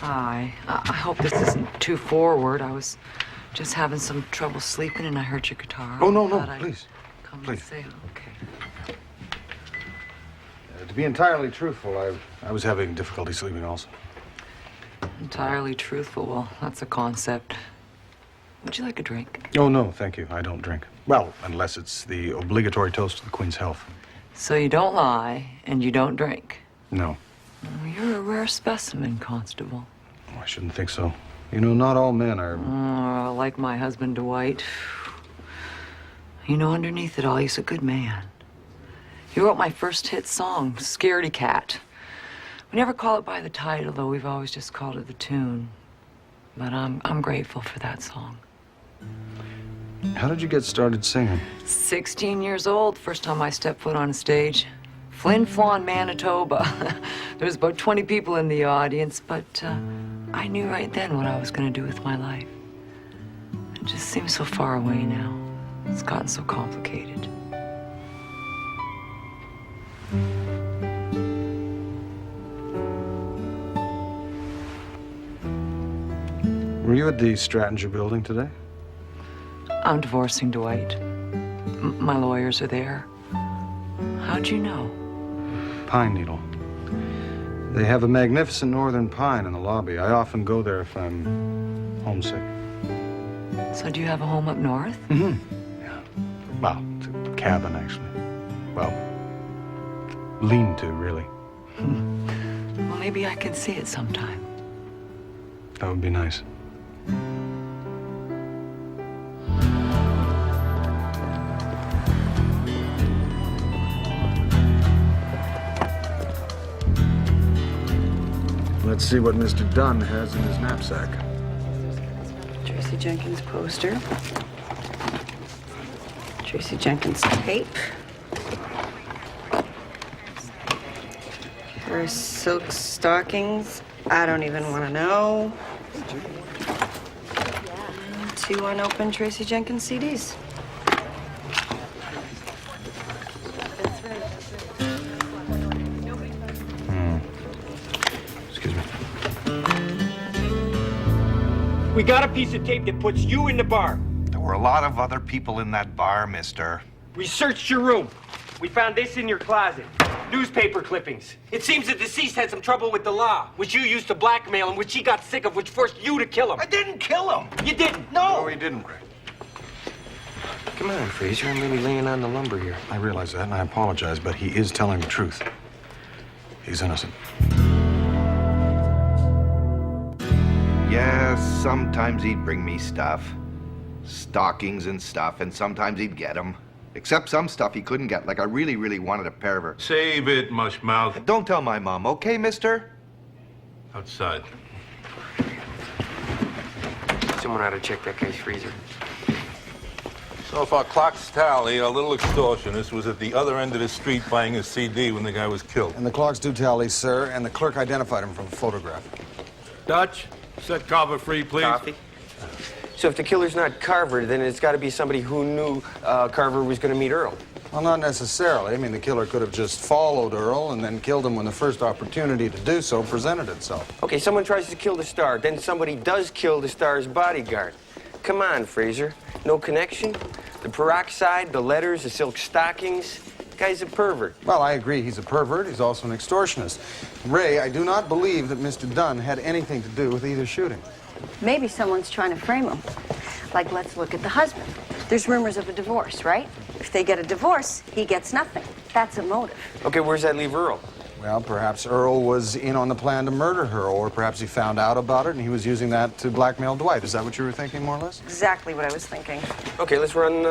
Hi. I hope this isn't too forward. I was just having some trouble sleeping and I heard your guitar. Oh, no, please. Come please. and say okay. To be entirely truthful, I was having difficulty sleeping also. Entirely truthful. Well, that's a concept. Would you like a drink? Oh, no, thank you. I don't drink. Well, unless it's the obligatory toast to the Queen's health. So you don't lie and you don't drink? No. Oh, you're a rare specimen, Constable. Oh, I shouldn't think so. You know, not all men are... Oh, like my husband, Dwight. You know, underneath it all, he's a good man. He wrote my first hit song, Scaredy Cat. We never call it by the title, though. We've always just called it the tune. But I'm grateful for that song. How did you get started singing? 16 years old, first time I stepped foot on a stage. Flin Flon, Manitoba. There was about 20 people in the audience, but I knew right then what I was going to do with my life. It just seems so far away now. It's gotten so complicated. Were you at the Strattinger building today? I'm divorcing Dwight. My lawyers are there. How'd you know? Pine Needle. They have a magnificent northern pine in the lobby. I often go there if I'm homesick. So do you have a home up north? Mm-hmm. Yeah. Well, it's a cabin, actually. Well, lean-to, really. Well, maybe I can see it sometime. That would be nice. Let's see what Mr. Dunn has in his knapsack. Tracy Jenkins poster. Tracy Jenkins tape. Pair of silk stockings. I don't even want to know. 2 unopened Tracy Jenkins CDs. Excuse me. We got a piece of tape that puts you in the bar. There were a lot of other people in that bar, mister. We searched your room. We found this in your closet. Newspaper clippings. It seems the deceased had some trouble with the law, which you used to blackmail him, which he got sick of, which forced you to kill him. I didn't kill him. You didn't. No. No, he didn't, Ray. Come on, Fraser. I'm really laying on the lumber here. I realize that, and I apologize, but he is telling the truth. He's innocent. Yes, sometimes he'd bring me stuff. Stockings and stuff, and sometimes he'd get them. Except some stuff he couldn't get, like I really, really wanted a pair of her. Save it, mushmouth. Don't tell my mom, okay, mister? Outside. Someone ought to check that guy's freezer. So if our clocks tally, our little extortionist was at the other end of the street buying a CD when the guy was killed. And the clocks do tally, sir, and the clerk identified him from a photograph. Dutch, set Carver free, please. Coffee? So if the killer's not Carver, then it's got to be somebody who knew Carver was going to meet Earl. Well, not necessarily. I mean, the killer could have just followed Earl and then killed him when the first opportunity to do so presented itself. Okay, someone tries to kill the star, then somebody does kill the star's bodyguard. Come on, Fraser. No connection? The peroxide, the letters, the silk stockings. The guy's a pervert. Well, I agree he's a pervert. He's also an extortionist. Ray, I do not believe that Mr. Dunn had anything to do with either shooting. Maybe someone's trying to frame him. Like, let's look at the husband. There's rumors of a divorce, right? If they get a divorce, he gets nothing. That's a motive. Okay, where's that leave Earl? Well, perhaps Earl was in on the plan to murder her, or perhaps he found out about it and he was using that to blackmail Dwight. Is that what you were thinking, more or less? Exactly what I was thinking. Okay, let's run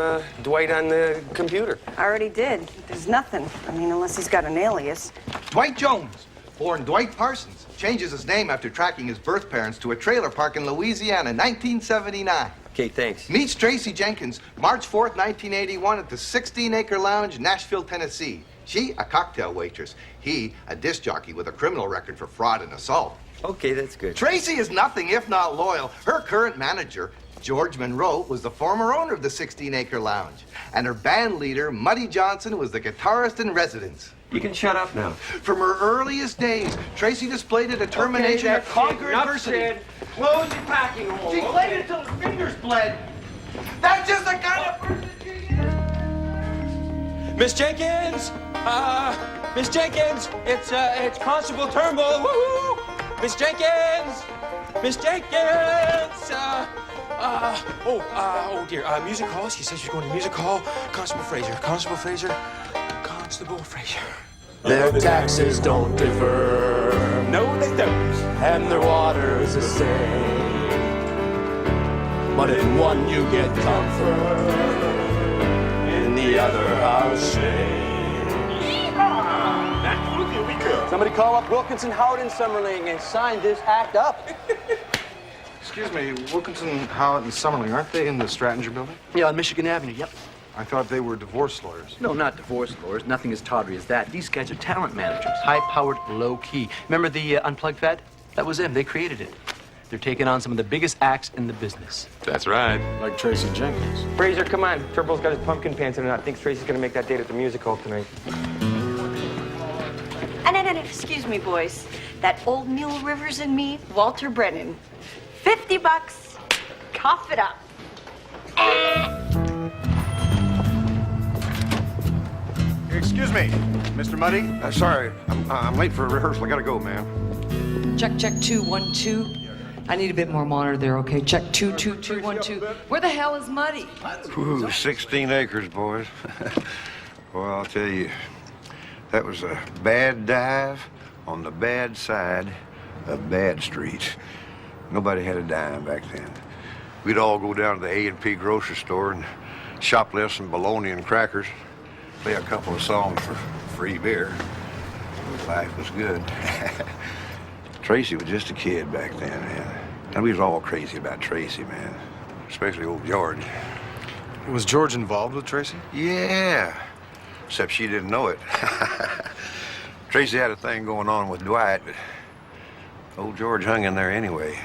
Dwight on the computer. I already did. There's nothing. I mean, unless he's got an alias. Dwight Jones, born Dwight Parsons, changes his name after tracking his birth parents to a trailer park in Louisiana in 1979. Okay, thanks. Meets Tracy Jenkins, March 4th, 1981, at the 16-Acre Lounge, Nashville, Tennessee. She, a cocktail waitress. He, a disc jockey with a criminal record for fraud and assault. Okay, that's good. Tracy is nothing if not loyal. Her current manager, George Monroe, was the former owner of the 16-Acre Lounge. And her band leader, Muddy Johnson, was the guitarist in residence. You can shut up now. From her earliest days, Tracy displayed a determination to conquer adversity. Close your packing hole. She played it till her fingers bled. That's just the kind of person she is. Miss Jenkins! Miss Jenkins! It's Constable Turnbull! Woo! Miss Jenkins! Miss Jenkins! Oh dear. Music hall. She says she's going to music hall. Constable Fraser. Constable Fraser. Constable Fraser. Their taxes don't differ, No, they don't. and their water's the same. But in one you get comfort, in the other house shame. Somebody call up Wilkinson, Howard, and Summerling and sign this act up. Excuse me, Wilkinson, Howard, and Summerling, aren't they in the Strattinger building? Yeah, on Michigan Avenue, yep. I thought they were divorce lawyers. No, not divorce lawyers. Nothing as tawdry as that. These guys are talent managers. High-powered, low-key. Remember the Unplugged fad? That was them. They created it. They're taking on some of the biggest acts in the business. That's right. Like Tracy Jenkins. Fraser, come on. Turnbull's got his pumpkin pants in and I think Tracy's going to make that date at the music hall tonight. And excuse me, boys. That old mule Rivers and me, Walter Brennan. $50. Cough it up. Excuse me, Mr. Muddy. Sorry, I'm late for a rehearsal. I gotta go, man. Check 2 1 2. I need a bit more monitor there, okay? Check 2 2 2 1 2. Where the hell is Muddy? Ooh, 16 acres, boys. Well, I'll tell you, that was a bad dive on the bad side of Bad Street. Nobody had a dime back then. We'd all go down to the A&P grocery store and shoplift some bologna and crackers, play a couple of songs for free beer. Life was good. Tracy was just a kid back then, man. And we was all crazy about Tracy, man. Especially old George. Was George involved with Tracy? Yeah, except she didn't know it. Tracy had a thing going on with Dwight, but old George hung in there anyway.